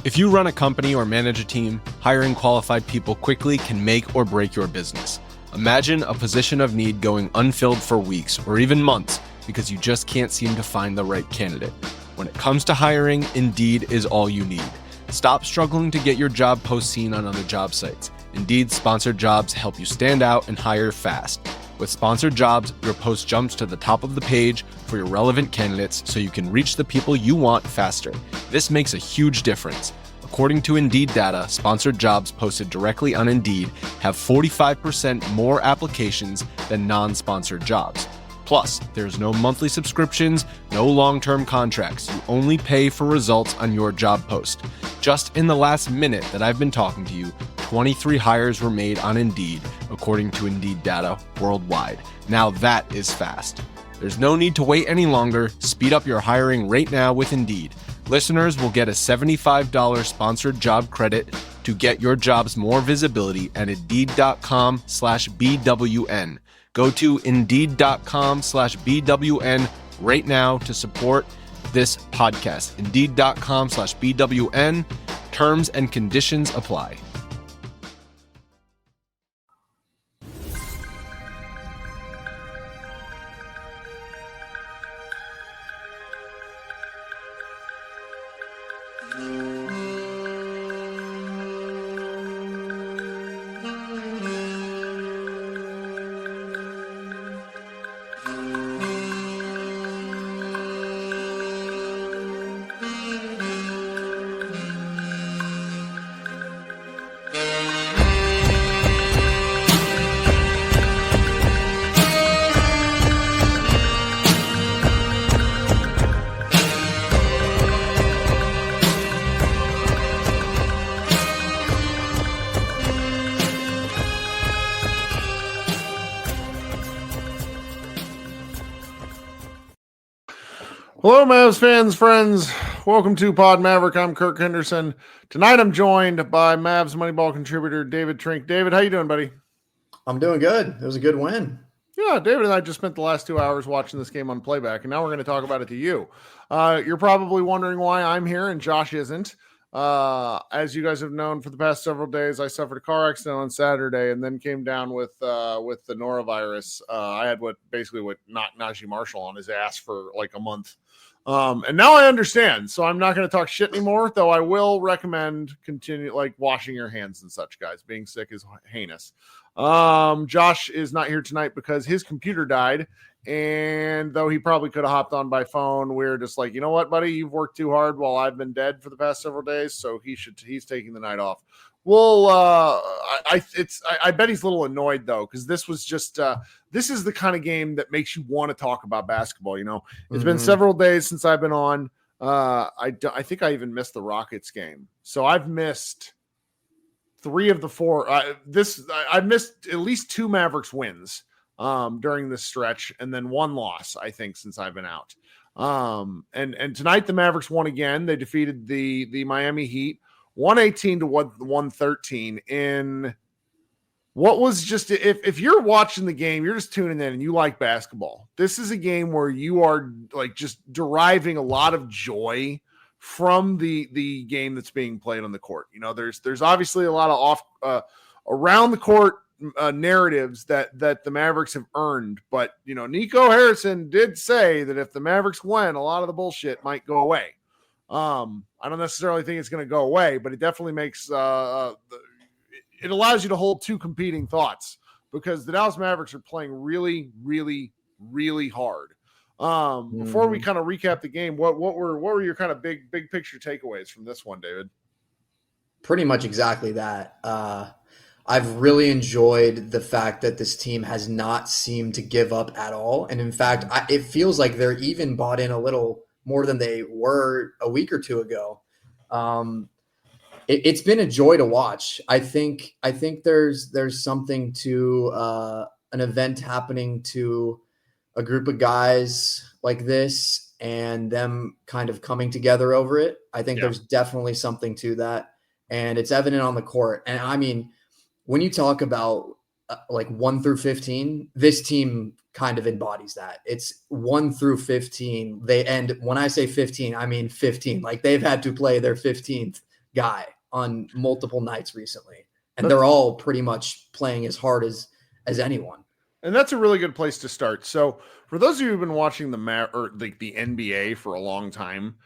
If you run a company or manage a team, hiring qualified people quickly can make or break your business. Imagine a position of need going unfilled for weeks or even months because you just can't seem to find the right candidate. When it comes to hiring, Indeed is all you need. Stop struggling to get your job post seen on other job sites. Indeed sponsored jobs help you stand out and hire fast. With sponsored jobs, your post jumps to the top of the page for your relevant candidates so you can reach the people you want faster. This makes a huge difference. According to Indeed data, sponsored jobs posted directly on Indeed have 45% more applications than non-sponsored jobs. Plus, there's no monthly subscriptions, no long-term contracts. You only pay for results on your job post. Just in the last minute that I've been talking to you, 23 hires were made on Indeed, according to Indeed data worldwide. Now that is fast. There's no need to wait any longer. Speed up your hiring right now with Indeed. Listeners will get a $75 sponsored job credit to get your jobs more visibility at Indeed.com/BWN. Go to Indeed.com/BWN right now to support this podcast. Indeed.com/BWN. Terms and conditions apply. Hello, Mavs fans, friends. Welcome to Pod Maverick. I'm Kirk Henderson. Tonight, I'm joined by Mavs Moneyball contributor David Trink. David, how you doing, buddy? I'm doing good. It was a good win. Yeah, David and I just spent the last 2 hours watching this game on playback, and now we're going to talk about it to you. You're probably wondering why I'm here and Josh isn't. As you guys have known, for the past several days, I suffered a car accident on Saturday and then came down with the norovirus. I had what knocked Najee Marshall on his ass for like a month. And now I understand, so I'm not going to talk shit anymore, though I will recommend washing your hands and such, guys. Being sick is heinous. Josh is not here tonight because his computer died, and though he probably could have hopped on by phone, we're just like, you know what, buddy, you've worked too hard while I've been dead for the past several days, so he's taking the night off. Well, I bet he's a little annoyed though, because this was just this is the kind of game that makes you want to talk about basketball. You know, it's been several days since I've been on. I think I even missed the Rockets game, so I've missed 3 of the 4. I've missed at least 2 Mavericks wins during this stretch, and then 1 loss, I think, since I've been out. And tonight the Mavericks won again. They defeated the Miami Heat 118 to 113 in what was just, if you're watching the game, you're just tuning in and you like basketball. This is a game where you are like just deriving a lot of joy from the game that's being played on the court. You know, there's obviously a lot of around the court narratives that the Mavericks have earned, but you know, Nico Harrison did say that if the Mavericks win, a lot of the bullshit might go away. I don't necessarily think it's going to go away, but it definitely makes it allows you to hold 2 competing thoughts, because the Dallas Mavericks are playing really, really, really hard. Before we kind of recap the game, what were your kind of big picture takeaways from this one, David? Pretty much exactly that. I've really enjoyed the fact that this team has not seemed to give up at all. And in fact, it feels like they're even bought in a little more than they were a week or 2 ago. It's been a joy to watch. I think there's something to an event happening to a group of guys like this and them kind of coming together over it. I think there's definitely something to that, and it's evident on the court. And I mean, when you talk about like 1 through 15, this team kind of embodies that. It's 1 through 15. And when I say 15, I mean 15. Like they've had to play their 15th guy on multiple nights recently, and they're all pretty much playing as hard as anyone. And that's a really good place to start. So for those of you who've been watching the NBA for a long time,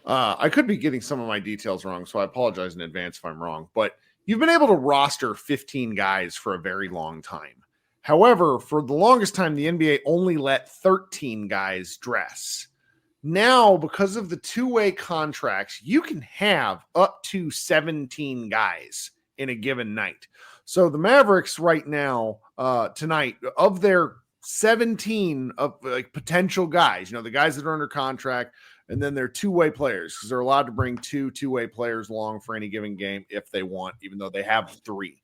I could be getting some of my details wrong, so I apologize in advance if I'm wrong, but you've been able to roster 15 guys for a very long time. However, for the longest time, the NBA only let 13 guys dress. Now, because of the two-way contracts, you can have up to 17 guys in a given night. So the Mavericks right now, tonight, of their 17 of like potential guys, the guys that are under contract, and then they're two-way players because they're allowed to bring two-way players along for any given game if they want, even though they have 3.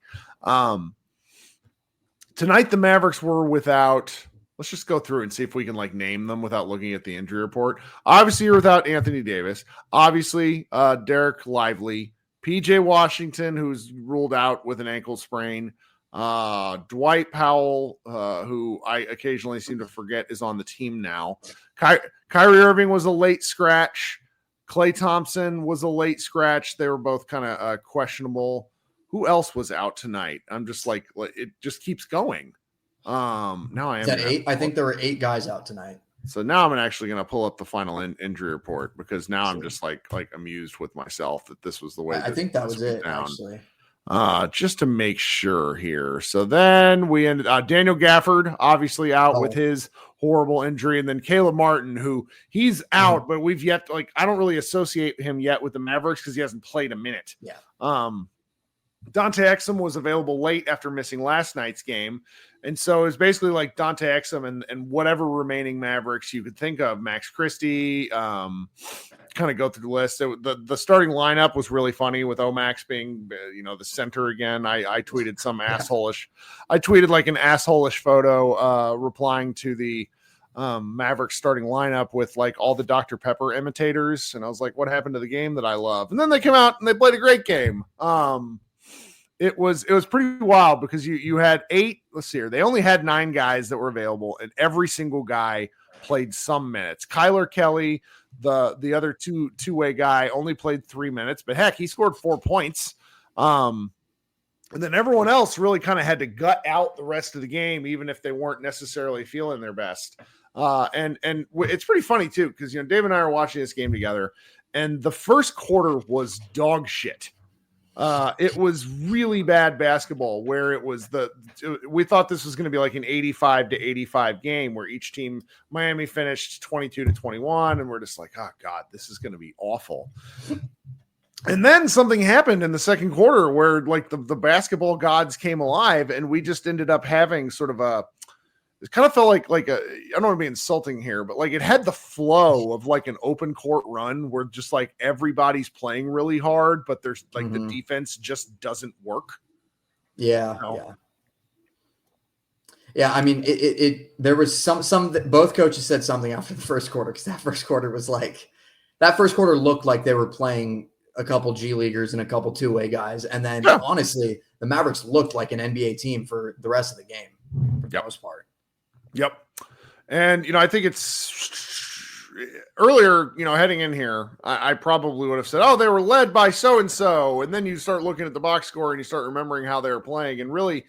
Tonight, the Mavericks were without. Let's just go through and see if we can name them without looking at the injury report. Obviously, you're without Anthony Davis. Obviously, Derek Lively, PJ Washington, who's ruled out with an ankle sprain. Dwight Powell, who I occasionally seem to forget is on the team now. Kyrie Irving was a late scratch. Klay Thompson was a late scratch. They were both kind of questionable. Who else was out tonight? I'm just it just keeps going. Now I am at 8. I think there were 8 guys out tonight. So now I'm actually going to pull up the final injury report because now I'm just like amused with myself that this was the way. I think that was it actually. Just to make sure here. So then we ended Daniel Gafford obviously out with his horrible injury, and then Caleb Martin, who he's out, but we've yet I don't really associate him yet with the Mavericks because he hasn't played a minute. Yeah. Dante Exum was available late after missing last night's game. And so it's basically Dante Exum and whatever remaining Mavericks you could think of, Max Christie, kind of go through the list. The starting lineup was really funny with Omax being, the center again. I tweeted some assholeish. I tweeted an assholeish photo replying to the Mavericks starting lineup with all the Dr. Pepper imitators. And I was like, what happened to the game that I love? And then they came out and they played a great game. It was pretty wild because you had 8. Let's see here. They only had 9 guys that were available, and every single guy played some minutes. Kyler Kelly, the other two-way guy, only played 3 minutes, but heck, he scored 4 points. And then everyone else really kind of had to gut out the rest of the game, even if they weren't necessarily feeling their best. And it's pretty funny too because Dave and I are watching this game together, and the first quarter was dog shit. It was really bad basketball where it was we thought this was going to be an 85-85 game where each team, Miami finished 22-21. And we're just oh God, this is going to be awful. And then something happened in the second quarter where the basketball gods came alive and we just ended up having sort of it kind of felt like I don't want to be insulting here, but it had the flow of an open court run where just everybody's playing really hard, but there's the defense just doesn't work. Yeah. Yeah. I mean, there was some both coaches said something after the first quarter because that first quarter was that first quarter looked like they were playing a couple G Leaguers and a couple two-way guys. And then honestly, the Mavericks looked like an NBA team for the rest of the game for the most part. Yep. And, I think it's earlier, heading in here, I probably would have said, oh, they were led by so-and-so. And then you start looking at the box score and you start remembering how they were playing. And really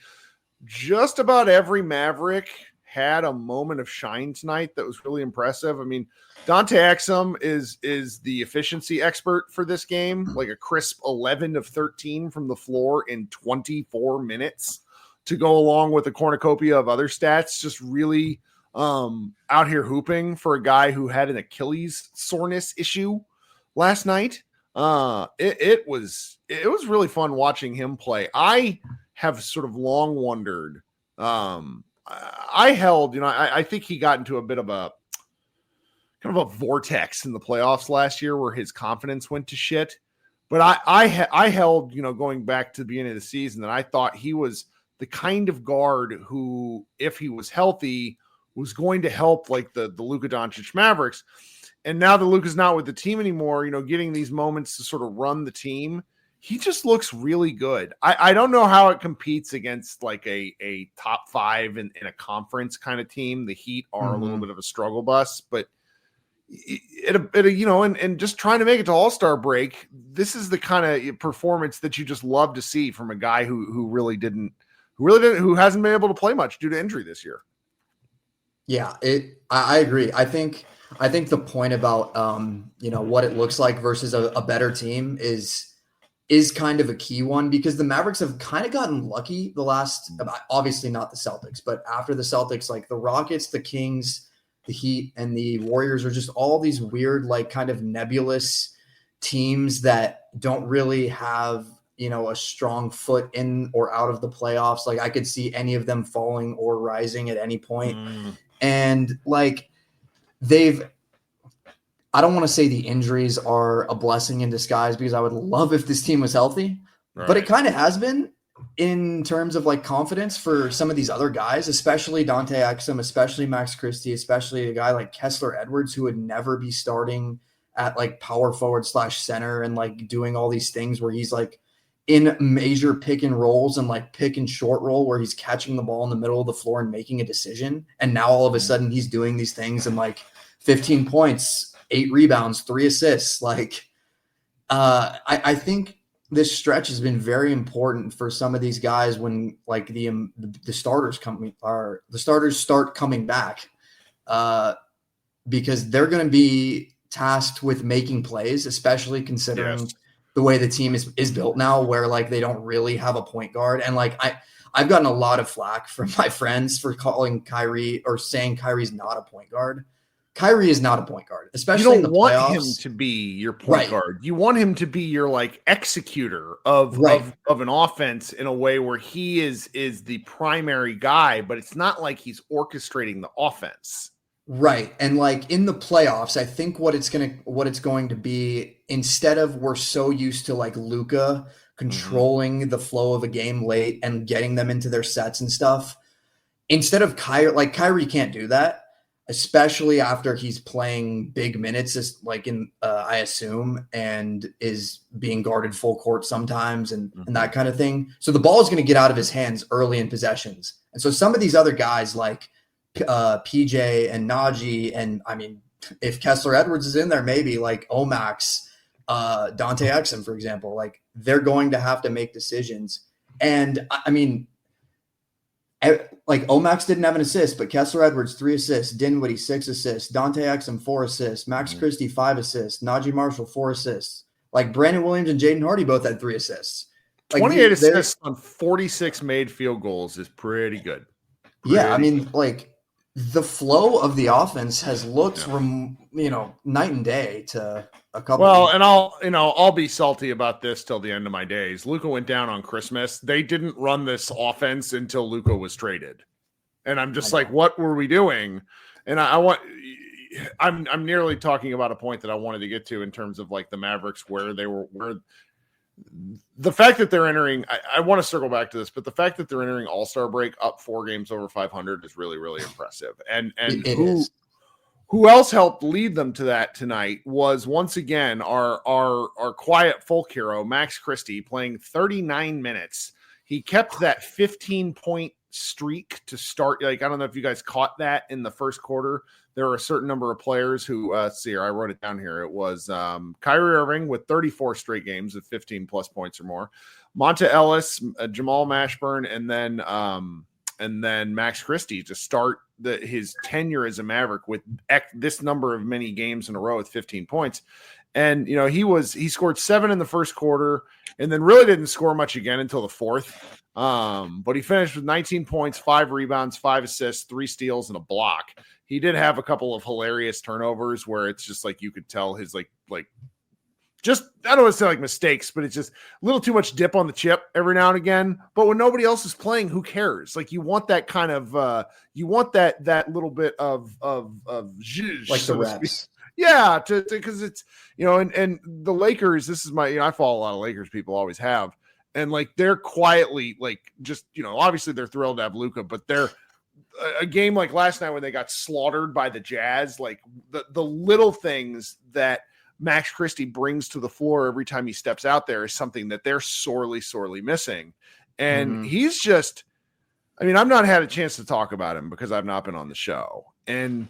just about every Maverick had a moment of shine tonight that was really impressive. I mean, Dante Exum is the efficiency expert for this game, a crisp 11 of 13 from the floor in 24 minutes. To go along with a cornucopia of other stats, just really out here hooping for a guy who had an Achilles soreness issue last night. It was really fun watching him play. I have sort of long wondered. I think he got into a bit of a kind of a vortex in the playoffs last year where his confidence went to shit. But I held, going back to the beginning of the season, that I thought he was the kind of guard who, if he was healthy, was going to help the Luka Doncic Mavericks. And now that Luka's not with the team anymore, getting these moments to sort of run the team, he just looks really good. I don't know how it competes against a top 5 in a conference kind of team. The Heat are a little bit of a struggle bus, but and just trying to make it to All-Star break, this is the kind of performance that you just love to see from a guy who hasn't been able to play much due to injury this year. Yeah, I agree. I think the point about what it looks like versus a better team is kind of a key one, because the Mavericks have kind of gotten lucky the last, obviously not the Celtics, but after the Celtics, like the Rockets, the Kings, the Heat, and the Warriors are just all these weird, like kind of nebulous teams that don't really have, a strong foot in or out of the playoffs. Like I could see any of them falling or rising at any point. And like I don't want to say the injuries are a blessing in disguise, because I would love if this team was healthy, but it kind of has been in terms of like confidence for some of these other guys, especially Dante Exum, especially Max Christie, especially a guy like Kessler Edwards, who would never be starting at like power forward / center and like doing all these things where he's like in major pick and rolls and like pick and short roll where he's catching the ball in the middle of the floor and making a decision. And now all of a sudden he's doing these things and like 15 points, 8 rebounds, 3 assists. Like, I think this stretch has been very important for some of these guys when like the starters start coming back, because they're going to be tasked with making plays, especially considering the way the team is built now, where like they don't really have a point guard. And like I've gotten a lot of flack from my friends for calling Kyrie or saying Kyrie's not a point guard. Kyrie is not a point guard, especially in the playoffs. You don't want him to be your point guard. You want him to be your like executor of an offense in a way where he is the primary guy, but it's not like he's orchestrating the offense. Right. And like in the playoffs, I think what it's going to be, instead of we're so used to like Luka controlling the flow of a game late and getting them into their sets and stuff, instead of Kyrie can't do that, especially after he's playing big minutes, like I assume, and is being guarded full court sometimes and that kind of thing. So the ball is going to get out of his hands early in possessions. And so some of these other guys like PJ and Najee, and I mean, if Kessler Edwards is in there, maybe like Omax, Dante Exum, for example, like they're going to have to make decisions. And I mean, like Omax didn't have an assist, but Kessler Edwards 3 assists, Dinwiddie 6 assists, Dante Exum 4 assists, Max Christie 5 assists, Najee Marshall 4 assists. Like Brandon Williams and Jaden Hardy both had 3 assists. Like 28 assists on 46 made field goals is pretty good. I mean, like the flow of the offense has looked night and day to a couple. Well, and I'll be salty about this till the end of my days. Luka went down on Christmas. They didn't run this offense until Luka was traded, and I'm just like, what were we doing? And I'm nearly talking about a point that I wanted to get to in terms of like the Mavericks, where the fact that they're entering, I want to circle back to this, but the fact that they're entering All-Star break up 4 games over 500 is really, really impressive. And who else helped lead them to that tonight was once again our quiet folk hero, Max Christie, playing 39 minutes. He kept that 15-point streak to start. Like, I don't know if you guys caught that in the first quarter. There are a certain number of players who, let's see here, I wrote it down here. It was Kyrie Irving with 34 straight games of 15 plus points or more, Monta Ellis, Jamal Mashburn, and then Max Christie to start his tenure as a Maverick with this number of many games in a row with 15 points. And, he scored 7 in the first quarter and then really didn't score much again until the fourth. But he finished with 19 points, 5 rebounds, 5 assists, 3 steals, and a block. He did have a couple of hilarious turnovers where it's just like you could tell his like just, I don't want to say like mistakes, but it's just a little too much dip on the chip every now and again. But when nobody else is playing, who cares? Like you want that kind of you want that little bit of zhuzh, like the reps. Yeah, because it's and the Lakers. This is my I follow a lot of Lakers people, always have, and like they're quietly like just obviously they're thrilled to have Luka, but they're a game like last night when they got slaughtered by the Jazz, like the little things that Max Christie brings to the floor every time he steps out there is something that they're sorely missing. And he's just, I've not had a chance to talk about him because I've not been on the show. And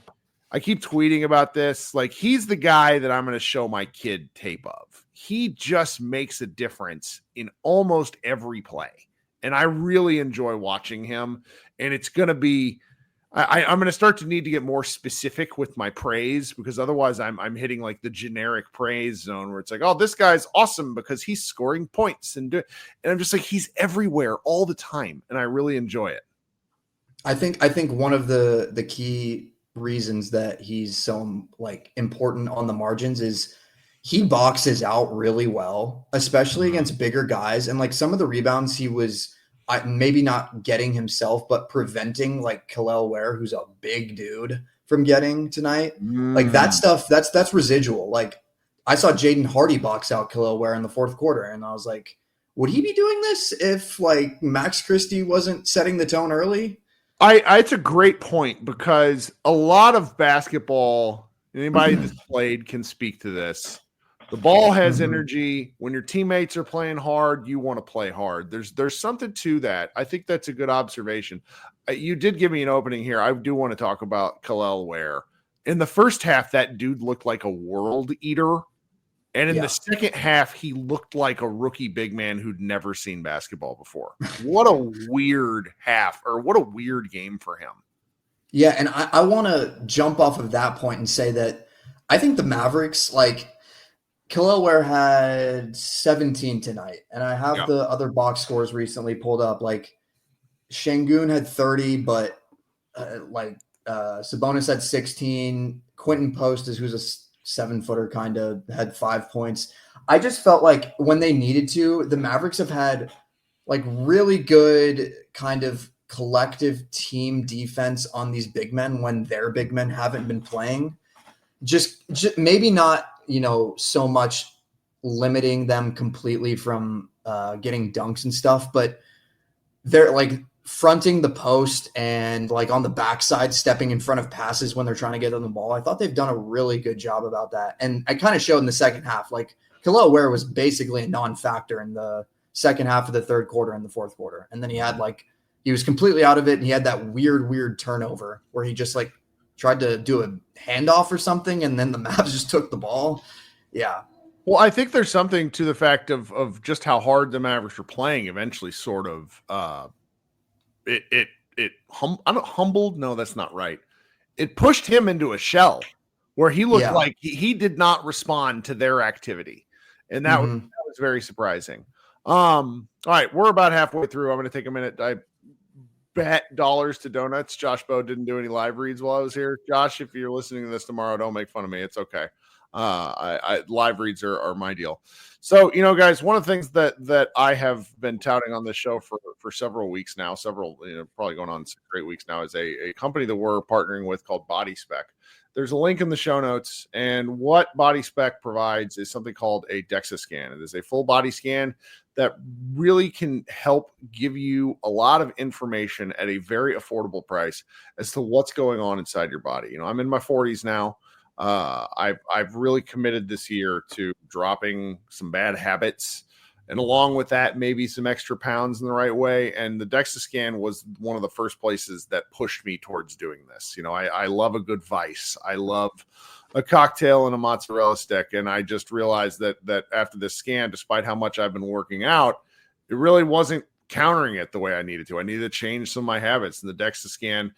I keep tweeting about this. Like, he's the guy that I'm going to show my kid tape of. He just makes a difference in almost every play. And I really enjoy watching him. And it's going to be, I'm going to start to need to get more specific with my praise, because otherwise I'm hitting like the generic praise zone where it's like, oh, this guy's awesome because he's scoring points. And I'm just like, he's everywhere all the time. And I really enjoy it. I think one of the key reasons that he's so like important on the margins is he boxes out really well, especially against bigger guys. And like some of the rebounds he was maybe not getting himself, but preventing like Kel'el Ware, who's a big dude, from getting tonight. Like that stuff, that's residual. Like I saw Jaden Hardy box out Kel'el Ware in the fourth quarter, and I was like, would he be doing this if like Max Christie wasn't setting the tone early? It's a great point, because a lot of basketball, anybody that's played can speak to this. The ball has energy. When your teammates are playing hard, you want to play hard. There's something to that. I think that's a good observation. You did give me an opening here. I do want to talk about Kel'el Ware. In the first half, that dude looked like a world eater. And in the second half, he looked like a rookie big man who'd never seen basketball before. What a weird half, or what a weird game for him. Yeah, and I want to jump off of that point and say that I think the Mavericks, like Kel'el Ware had 17 tonight, and I have the other box scores recently pulled up. Like Şengün had 30, but Sabonis had 16. Quentin Post, who's a 7-footer, kind of had 5 points. I just felt like when they needed to, the Mavericks have had like really good kind of collective team defense on these big men when their big men haven't been playing. Just maybe not, so much limiting them completely from getting dunks and stuff, but they're like fronting the post and like on the backside, stepping in front of passes when they're trying to get on the ball. I thought they've done a really good job about that. And I kind of showed in the second half, like Kel'el Ware was basically a non-factor in the second half of the third quarter and the fourth quarter. And then he was completely out of it. And he had that weird turnover where he just like tried to do a handoff or something. And then the Mavs just took the ball. Yeah. Well, I think there's something to the fact of just how hard the Mavericks are playing eventually sort of, humbled. No, that's not right. It pushed him into a shell where he looked like he did not respond to their activity. And that was very surprising. All right, we're about halfway through. I'm going to take a minute. I bet dollars to donuts. Josh Bowe didn't do any live reads while I was here. Josh, if you're listening to this tomorrow, don't make fun of me. It's okay. Live reads are my deal. So, guys, one of the things that I have been touting on this show for several weeks now, probably going on 6 or 8 weeks now, is a company that we're partnering with called Body Spec. There's a link in the show notes, and what Body Spec provides is something called a DEXA scan. It is a full body scan that really can help give you a lot of information at a very affordable price as to what's going on inside your body. I'm in my 40s now. I've really committed this year to dropping some bad habits, and along with that, maybe some extra pounds in the right way. And the DEXA scan was one of the first places that pushed me towards doing this. I love a good vice. I love a cocktail and a mozzarella stick. And I just realized that after this scan, despite how much I've been working out, it really wasn't countering it the way I needed to. I needed to change some of my habits. And the DEXA scan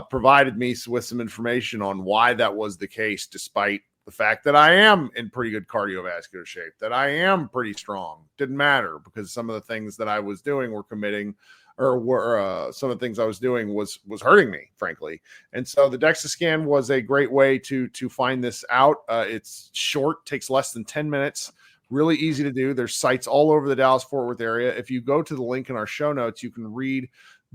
provided me with some information on why that was the case, despite the fact that I am in pretty good cardiovascular shape, that I am pretty strong. Didn't matter, because some of the things that I was doing were some of the things I was doing was hurting me, frankly. And so the DEXA scan was a great way to find this out. It's short, takes less than 10 minutes, really easy to do. There's sites all over the Dallas-Fort Worth area. If you go to the link in our show notes, you can read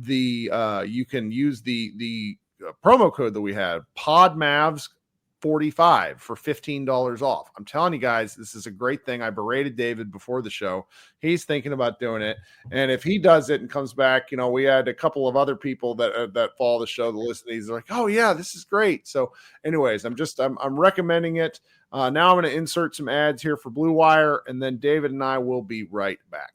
you can use the promo code that we have, PODMAVS45 for $15 off. I'm telling you guys, this is a great thing. I berated David before the show. He's thinking about doing it. And if he does it and comes back, we had a couple of other people that follow the show, the listen to these, are like, oh yeah, this is great. So anyways, I'm recommending it. Now I'm going to insert some ads here for Blue Wire, and then David and I will be right back.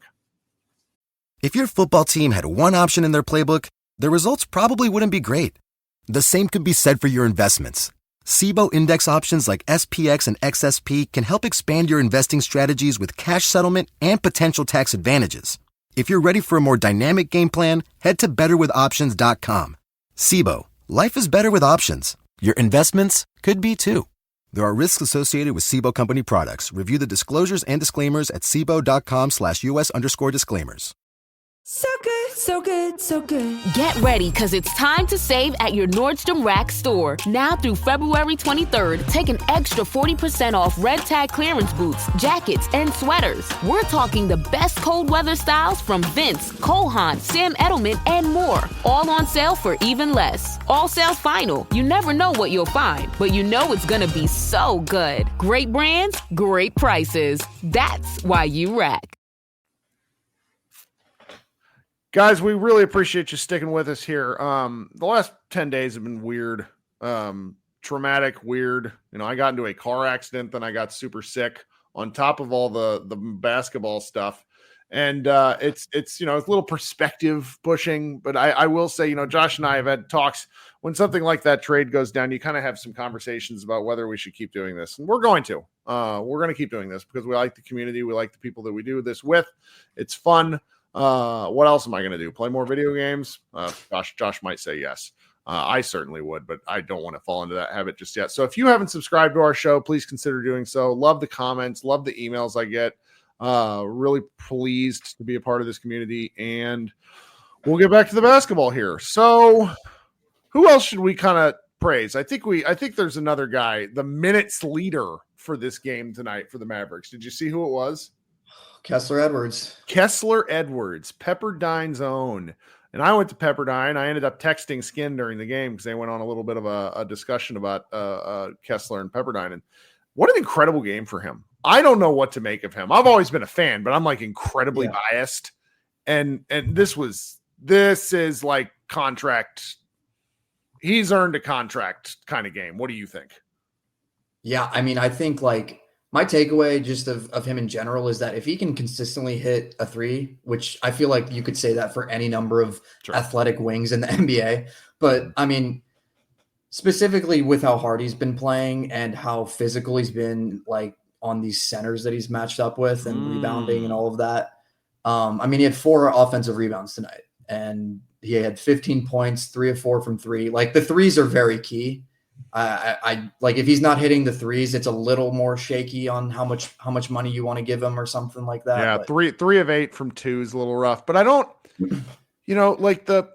If your football team had one option in their playbook, the results probably wouldn't be great. The same could be said for your investments. SIBO index options like SPX and XSP can help expand your investing strategies with cash settlement and potential tax advantages. If you're ready for a more dynamic game plan, head to betterwithoptions.com. SIBO, life is better with options. Your investments could be too. There are risks associated with SIBO company products. Review the disclosures and disclaimers at SIBO.com/US_disclaimers. So good, so good, so good. Get ready, because it's time to save at your Nordstrom Rack store. Now through February 23rd, take an extra 40% off red tag clearance boots, jackets, and sweaters. We're talking the best cold weather styles from Vince, Cole Haan, Sam Edelman, and more. All on sale for even less. All sales final. You never know what you'll find, but you know it's gonna be so good. Great brands, great prices. That's why you rack. Guys, we really appreciate you sticking with us here. The last 10 days have been weird, traumatic, weird. I got into a car accident, then I got super sick on top of all the basketball stuff. And it's a little perspective pushing, but I will say, Josh and I have had talks when something like that trade goes down, you kind of have some conversations about whether we should keep doing this. And we're going to keep doing this because we like the community. We like the people that we do this with. It's fun. What else am I going to do? Play more video games? Josh might say yes. I certainly would, but I don't want to fall into that habit just yet. So if you haven't subscribed to our show, please consider doing so. Love the comments, love the emails I get. Really pleased to be a part of this community, and we'll get back to the basketball here. So who else should we kind of praise? I think there's another guy, the minutes leader for this game tonight for the Mavericks. Did you see who it was? Kessler Edwards, Pepperdine's own. And I went to Pepperdine. I ended up texting Skin during the game because they went on a little bit of a discussion about Kessler and Pepperdine. And what an incredible game for him. I don't know what to make of him. I've always been a fan, but I'm like incredibly biased. And this is like contract. He's earned a contract kind of game. What do you think? Yeah, I mean, I think like my takeaway just of him in general is that if he can consistently hit a three, which I feel like you could say that for any number of athletic wings in the NBA, but I mean, specifically with how hard he's been playing and how physical he's been like on these centers that he's matched up with and rebounding and all of that. I mean, he had 4 offensive rebounds tonight and he had 15 points, 3 of 4 from 3. Like the threes are very key. I like if he's not hitting the threes, it's a little more shaky on how much money you want to give him or something like that. Yeah, but 3 of 8 from 2 is a little rough, but I don't, like the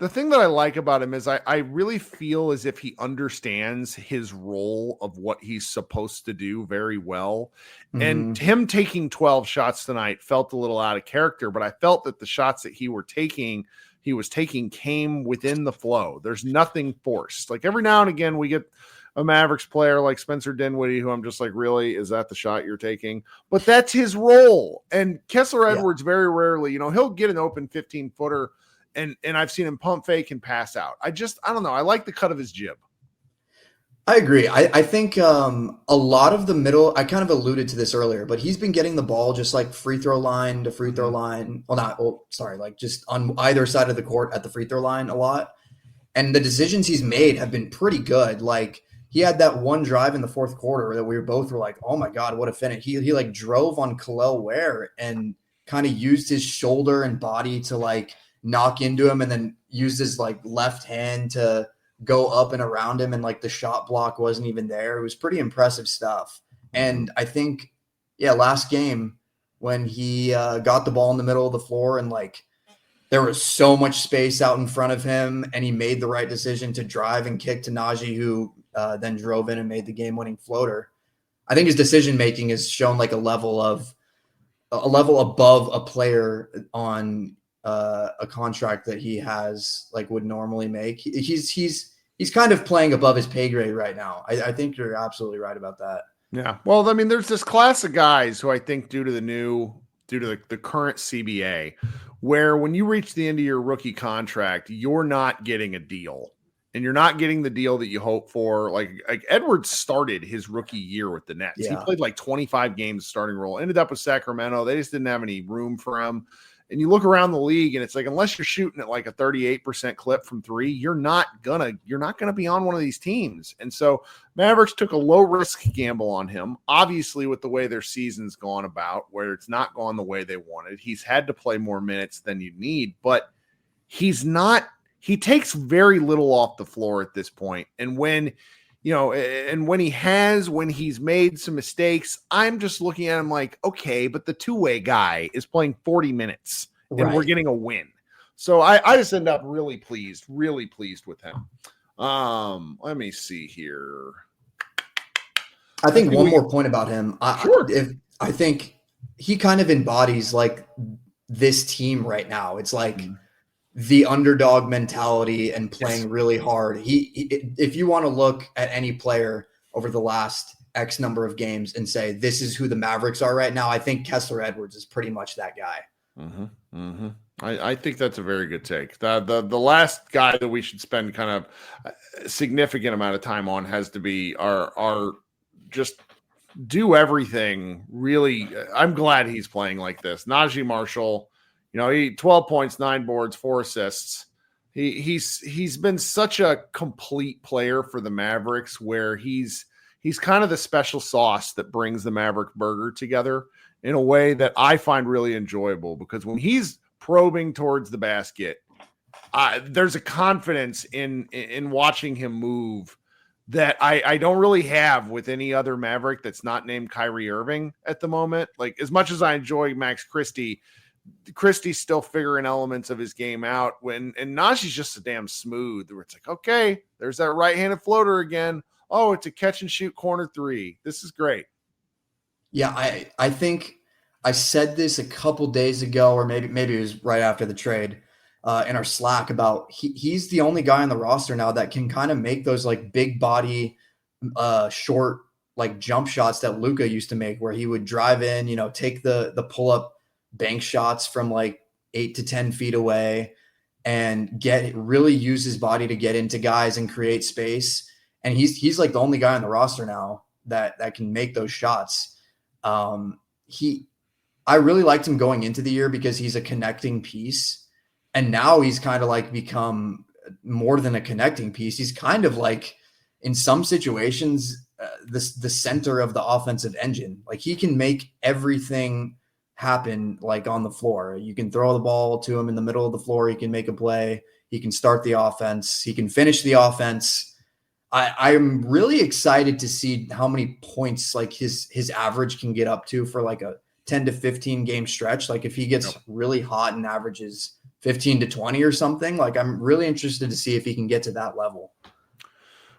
thing that I like about him is I really feel as if he understands his role of what he's supposed to do very well. Mm-hmm. And him taking 12 shots tonight felt a little out of character, but I felt that the shots that he was taking came within the flow. There's nothing forced. Like every now and again, we get a Mavericks player like Spencer Dinwiddie, who I'm just like, really, is that the shot you're taking? But that's his role. And Kessler Edwards very rarely, he'll get an open 15-footer and I've seen him pump fake and pass out. I don't know. I like the cut of his jib. I agree. I think a lot of the middle, I kind of alluded to this earlier, but he's been getting the ball just like free throw line to free throw line. Like just on either side of the court at the free throw line a lot. And the decisions he's made have been pretty good. Like he had that one drive in the fourth quarter that we both were like, oh my God, what a finish. He like drove on Kel'el Ware and kind of used his shoulder and body to like knock into him and then used his like left hand to go up and around him, and like the shot block wasn't even there. It was pretty impressive stuff. And I think, last game when he got the ball in the middle of the floor and like there was so much space out in front of him and he made the right decision to drive and kick to Najee, who then drove in and made the game-winning floater. I think his decision-making has shown like a level above a player on a contract that he has like would normally make. He's kind of playing above his pay grade right now. I think you're absolutely right about that. Yeah. Well, I mean, there's this class of guys who I think due to the current CBA, where when you reach the end of your rookie contract, you're not getting a deal and you're not getting the deal that you hope for. Like Edwards started his rookie year with the Nets. Yeah. He played like 25 games starting role, ended up with Sacramento. They just didn't have any room for him. And you look around the league and it's like, unless you're shooting at like a 38% clip from three, you're not gonna be on one of these teams. And so Mavericks took a low risk gamble on him. Obviously, with the way their season's gone about, where it's not gone the way they wanted, he's had to play more minutes than you need, but he takes very little off the floor at this point. And when he's made some mistakes, I'm just looking at him like, okay, but the two-way guy is playing 40 minutes and we're getting a win. So I just end up really pleased with him. Let me see here. I think one more point about him. Sure. I think he kind of embodies like this team right now. It's like the underdog mentality and playing really hard. If you want to look at any player over the last X number of games and say, this is who the Mavericks are right now, I think Kessler Edwards is pretty much that guy. I think that's a very good take. The last guy that we should spend kind of a significant amount of time on has to be our just do everything. Really, I'm glad he's playing like this. Najee Marshall, he 12 points, 9 boards, 4 assists. He's been such a complete player for the Mavericks, where he's kind of the special sauce that brings the Maverick burger together in a way that I find really enjoyable, because when he's probing towards the basket, there's a confidence in watching him move that I don't really have with any other Maverick that's not named Kyrie Irving at the moment. Like, as much as I enjoy Max Christie's still figuring elements of his game out, and Najee's just a damn smooth, where it's like, okay, there's that right-handed floater again. Oh, it's a catch and shoot corner three. This is great. Yeah, I think I said this a couple days ago, or maybe it was right after the trade in our Slack, about he's the only guy on the roster now that can kind of make those like big body, short like jump shots that Luka used to make, where he would drive in, take the pull up bank shots from like 8 to 10 feet away and really use his body to get into guys and create space. And he's like the only guy on the roster now that can make those shots. I really liked him going into the year because he's a connecting piece. And now he's kind of like become more than a connecting piece. He's kind of like, in some situations, the center of the offensive engine. Like, he can make everything happen like on the floor. You can throw the ball to him in the middle of the floor. He can make a play. He can start the offense. He can finish the offense. I'm really excited to see how many points like his average can get up to for like a 10 to 15 game stretch. Like, if he gets really hot and averages 15 to 20 or something, like, I'm really interested to see if he can get to that level.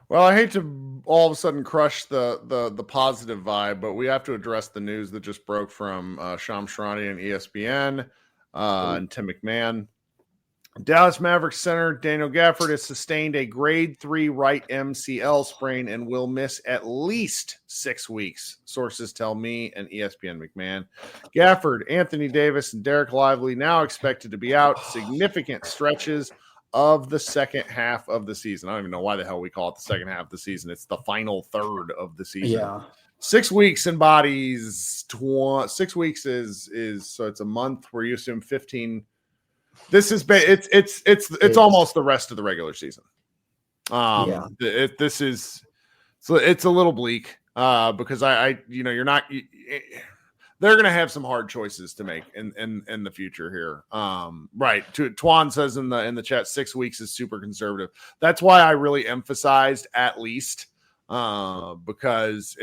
Well, I hate to all of a sudden crush the positive vibe, but we have to address the news that just broke from Shams Charania and ESPN and Tim McMahon. Dallas Mavericks center Daniel Gafford has sustained a grade 3 right MCL sprain and will miss at least 6 weeks, sources tell me and ESPN McMahon. Gafford, Anthony Davis, and Derek Lively now expected to be out significant stretches of the second half of the season. I don't even know why the hell we call it the second half of the season. It's the final third of the season. Yeah. 6 weeks embodies 6 weeks is so it's a month where you assume 15. This is it's almost the rest of the regular season. This is so it's a little bleak because you're not. They're going to have some hard choices to make in the future here. Right. Twan says in the chat, 6 weeks is super conservative. That's why I really emphasized at least because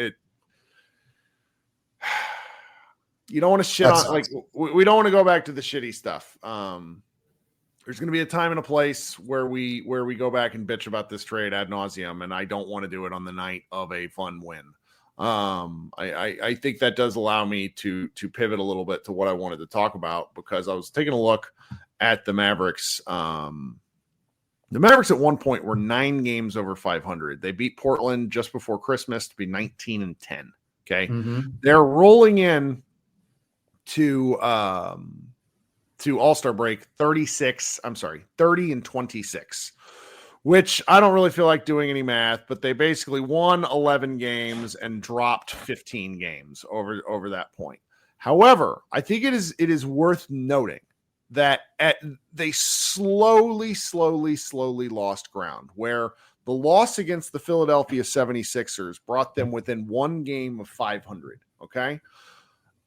you don't want to shit on, like, we don't want to go back to the shitty stuff. There's going to be a time and a place where we go back and bitch about this trade ad nauseum, and I don't want to do it on the night of a fun win. I think that does allow me to pivot a little bit to what I wanted to talk about, because I was taking a look at the Mavericks. The Mavericks at one point were 9 games over 500. They beat Portland just before Christmas to be 19-10. Okay. Mm-hmm. They're rolling in to All-Star break 30-26, which I don't really feel like doing any math, but they basically won 11 games and dropped 15 games over that point. However, I think it is worth noting that they slowly lost ground, where the loss against the Philadelphia 76ers brought them within one game of 500. Okay.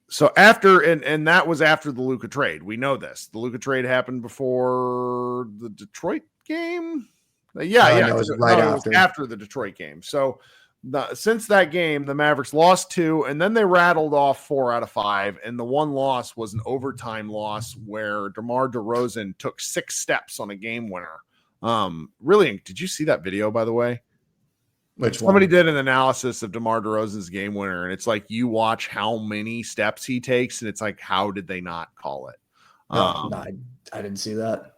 So after, and that was after the Luka trade. We know this. The Luka trade happened before the Detroit game. It was after the Detroit game. So since that game, the Mavericks lost 2, and then they rattled off 4 out of 5. And the one loss was an overtime loss where DeMar DeRozan took 6 steps on a game winner. Really, did you see that video, by the way? Which one? Somebody did an analysis of DeMar DeRozan's game winner, and it's like you watch how many steps he takes, and it's like, how did they not call it? I didn't see that.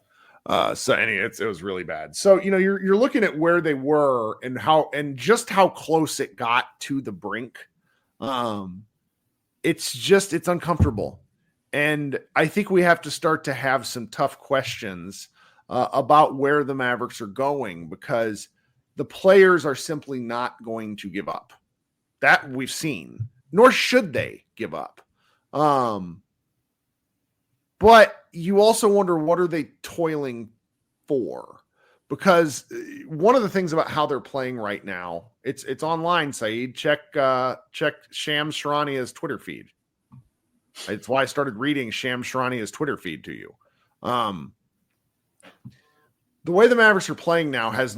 So anyway, it was really bad. So, you're looking at where they were and just how close it got to the brink. It's uncomfortable. And I think we have to start to have some tough questions about where the Mavericks are going, because the players are simply not going to give up. That we've seen, nor should they give up. But you also wonder, what are they toiling for? Because one of the things about how they're playing right now, it's online, Saeed. Check Shams Charania's Twitter feed. It's why I started reading Shams Charania's Twitter feed to you. The way the Mavericks are playing now has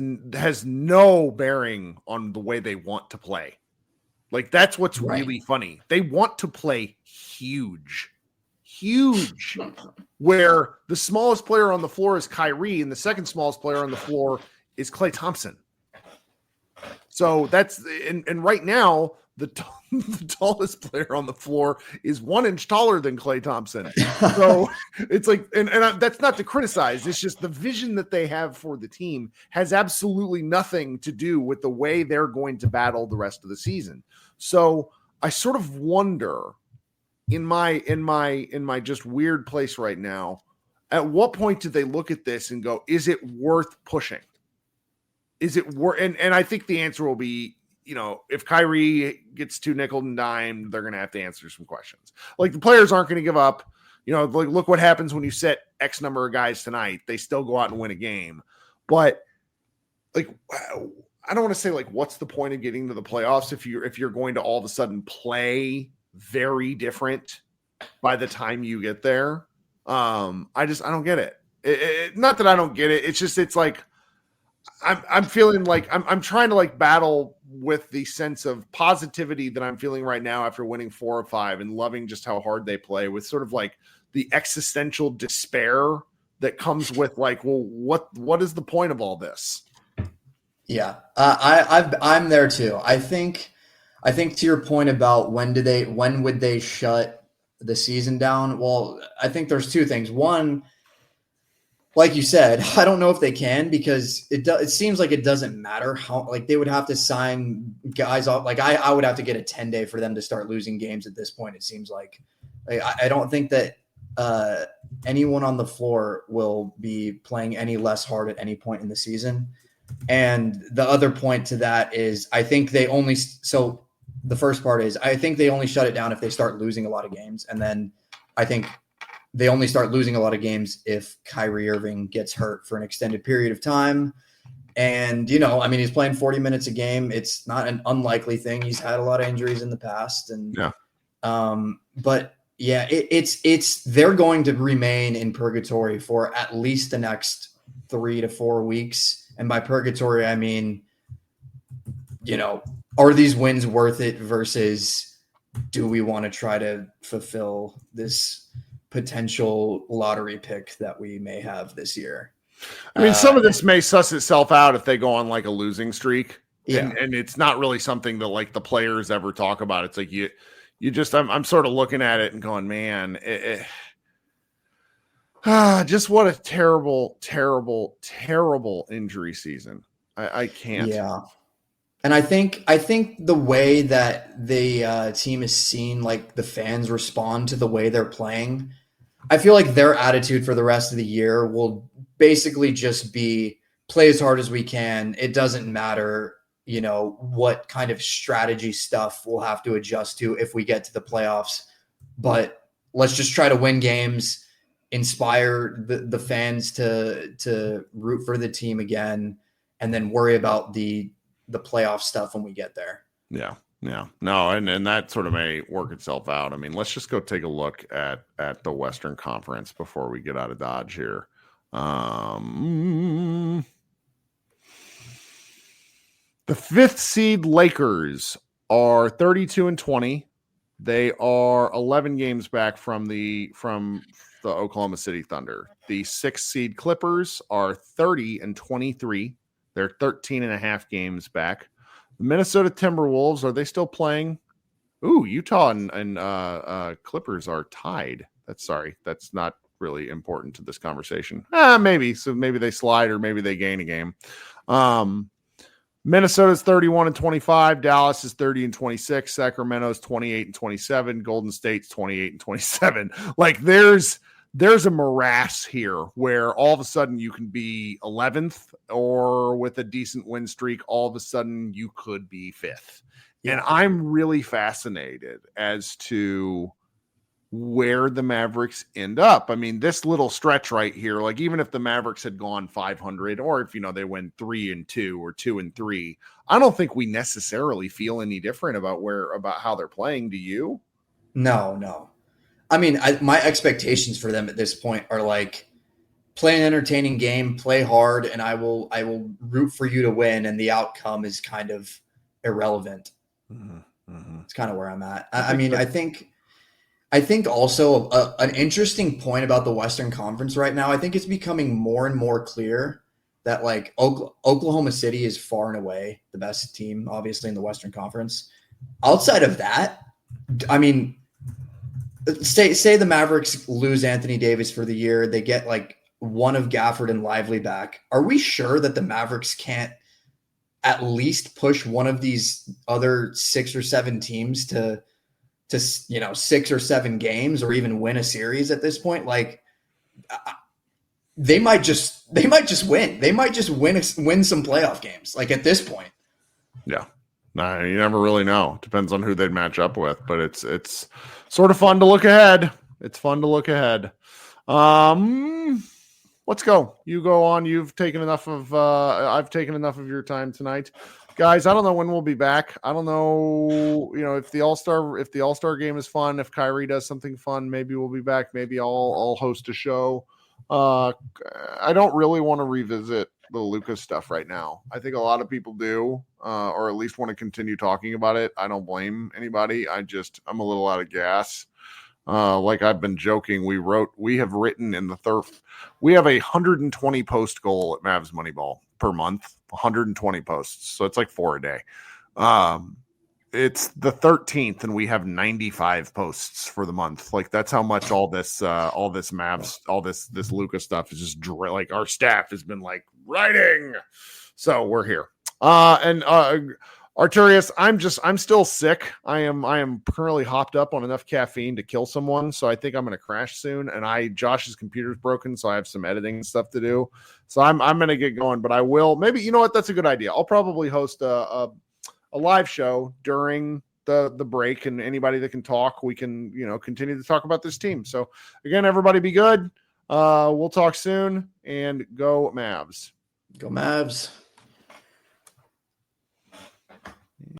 no bearing on the way they want to play. Like, that's what's really funny. They want to play huge, where the smallest player on the floor is Kyrie and the second smallest player on the floor is Klay Thompson. So that's, and right now, the tallest player on the floor is 1 inch taller than Klay Thompson. So it's like, and that's not to criticize. It's just the vision that they have for the team has absolutely nothing to do with the way they're going to battle the rest of the season. So I sort of wonder, in my just weird place right now, at what point do they look at this and go, is it worth pushing? Is it worth? And I think the answer will be, if Kyrie gets too nickel and dime, they're going to have to answer some questions. Like, the players aren't going to give up. Like, look what happens when you set X number of guys tonight. They still go out and win a game. But, like, I don't want to say, like, what's the point of getting to the playoffs if you're going to all of a sudden play very different by the time you get there. I don't get it. Not that I don't get it. It's just, it's like, I'm feeling like I'm trying to, like, battle with the sense of positivity that I'm feeling right now after winning 4 or 5 and loving just how hard they play, with sort of like the existential despair that comes with, like, well, what is the point of all this? Yeah. I'm there too. I think to your point about when would they shut the season down? Well, I think there's 2 things. One, like you said, I don't know if they can, because it seems like it doesn't matter how, like, they would have to sign guys off. Like, I would have to get a 10-day for them to start losing games at this point. It seems like I don't think that anyone on the floor will be playing any less hard at any point in the season. And the other point to that is, I think they only, so the first part is, I think they only shut it down if they start losing a lot of games. And then I think they only start losing a lot of games if Kyrie Irving gets hurt for an extended period of time. And, he's playing 40 minutes a game. It's not an unlikely thing. He's had a lot of injuries in the past. And, but yeah, it's, they're going to remain in purgatory for at least the next 3 to 4 weeks. And by purgatory, I mean, are these wins worth it versus do we want to try to fulfill this potential lottery pick that we may have this year? I mean, some of this may suss itself out if they go on, like, a losing streak. Yeah. And it's not really something that, like, the players ever talk about. It's like you just, I'm sort of looking at it and going, man, just what a terrible, terrible, terrible injury season. I can't. Yeah. And I think the way that the team is seen, like, the fans respond to the way they're playing, I feel like their attitude for the rest of the year will basically just be play as hard as we can. It doesn't matter, what kind of strategy stuff we'll have to adjust to if we get to the playoffs, but let's just try to win games. inspire the fans to root for the team again, and then worry about the playoff stuff when we get there. Yeah. No, and that sort of may work itself out. I mean, let's just go take a look at the Western Conference before we get out of Dodge here. The 5th seed Lakers are 32-20. They are 11 games back from the Oklahoma City Thunder. The 6th seed Clippers are 30-23. They're 13.5 games back. The Minnesota Timberwolves, are they still playing? Ooh, Utah and Clippers are tied. That's not really important to this conversation. Maybe. So maybe they slide or maybe they gain a game. Minnesota's 31-25. Dallas is 30-26. Sacramento's 28-27. Golden State's 28-27. Like there's a morass here where all of a sudden you can be 11th, or with a decent win streak, all of a sudden you could be 5th. Yeah. And I'm really fascinated as to where the Mavericks end up. I mean, this little stretch right here, like even if the Mavericks had gone 500, or if, they went 3-2 or 2-3, I don't think we necessarily feel any different about how they're playing. Do you? No. I mean, my expectations for them at this point are like, play an entertaining game, play hard, and I will root for you to win, and the outcome is kind of irrelevant. Mm-hmm. It's kind of where I'm at. I think also an interesting point about the Western Conference right now, I think it's becoming more and more clear that like Oklahoma City is far and away the best team, obviously, in the Western Conference. Outside of that, I mean, say the Mavericks lose Anthony Davis for the year, they get like one of Gafford and Lively back. Are we sure that the Mavericks can't at least push one of these other 6 or 7 teams to 6 or 7 games, or even win a series at this point? Like they might just win. They might just win some playoff games. Like at this point. Yeah. No, you never really know. Depends on who they'd match up with, but it's sort of fun to look ahead. It's fun to look ahead. Let's go. You go on. You've taken enough of I've taken enough of your time tonight. Guys, I don't know when we'll be back. I don't know, if the All-Star game is fun, if Kyrie does something fun, maybe we'll be back. Maybe I'll host a show. I don't really want to revisit the Luka stuff right now. I think a lot of people do, or at least want to continue talking about it. I don't blame anybody. I'm a little out of gas. Like I've been joking, we have written in the third, we have a 120 post goal at Mavs Moneyball per month, 120 posts. So it's like 4 a day. It's the 13th and we have 95 posts for the month. Like that's how much all this Mavs, all this Luka stuff is just like our staff has been like writing. So we're here. Arturius, I'm still sick. I am currently hopped up on enough caffeine to kill someone, so I think I'm going to crash soon. And Josh's computer's broken, so I have some editing stuff to do. So I'm going to get going, but I will. Maybe, you know what? That's a good idea. I'll probably host a live show during the break, and anybody that can talk, we can continue to talk about this team. So again, everybody, be good. We'll talk soon, and go Mavs. Go Mavs.